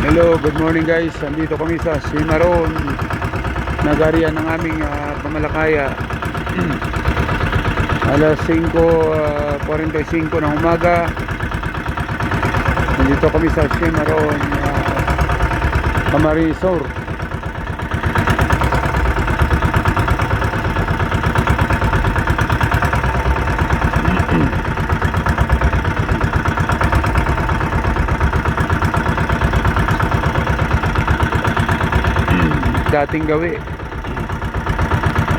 Hello, good morning guys. Andito kami sa Cimarron, nagarian ng aming pamalakaya. Alas 5:45 ng umaga. Andito kami sa Cimarron, Camarisor. Dating gawi,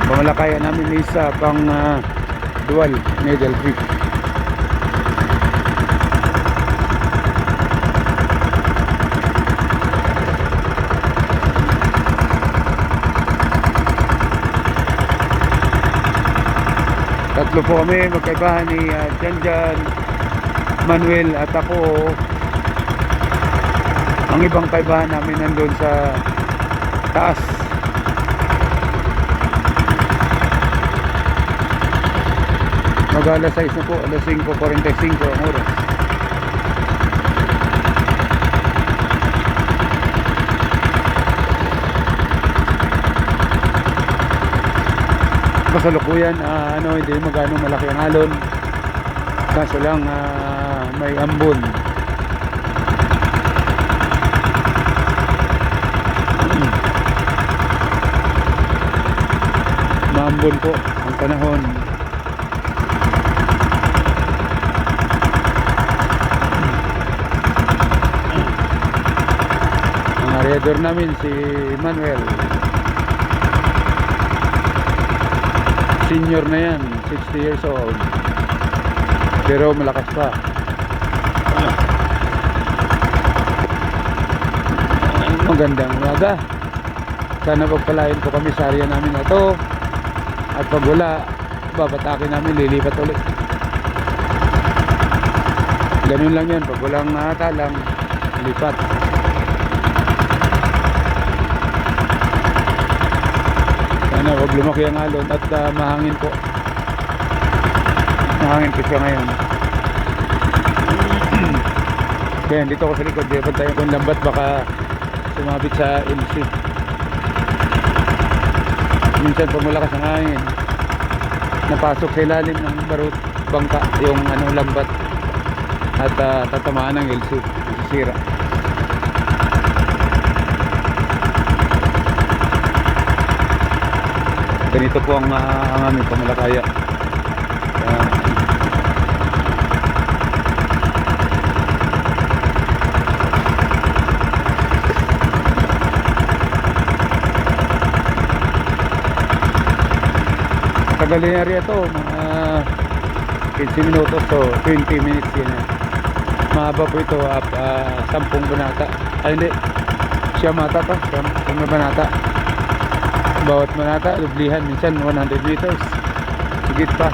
pamalakaya namin isa pang dual needle trip. Tatlo po kami magkaibahan ni Janjan, Manuel at ako. Ang ibang kaibahan namin nandun sa taas. Mag-alas 6 na po, alas 5:45 ang oras. Kasalukuyan hindi magano malaki ang alon, kaso lang may ambon. Maambon po ang panahon. Ang aryador namin si Manuel, senior na yan, 60 years old, pero malakas pa. Magandang umaga. Sana pagpalain po kami sa area namin na to. At pag wala, babatakin namin, lilipat ulit. Ganun lang yan, pag walang talang, lipat. Sana wag lumaki ang alon at mahangin po. Mahangin po siya ngayon. Kaya dito ako sa likod, bantayan ko yung lambat, baka sumabit sa LC. Minsan pag malakas ang hangin, napasok sa ilalim ng barut bangka yung lambat at tatamaan ng LC, masisira. Ganito po ang aming pamalakaya. Tagalin area to, mga 15 minutos to 20 minutes yun. Mahaba po ito, 10 banata. Ay hindi, siyamata to, 10 banata. Bawat banata, lublihan, minsan 100 meters, higit pa.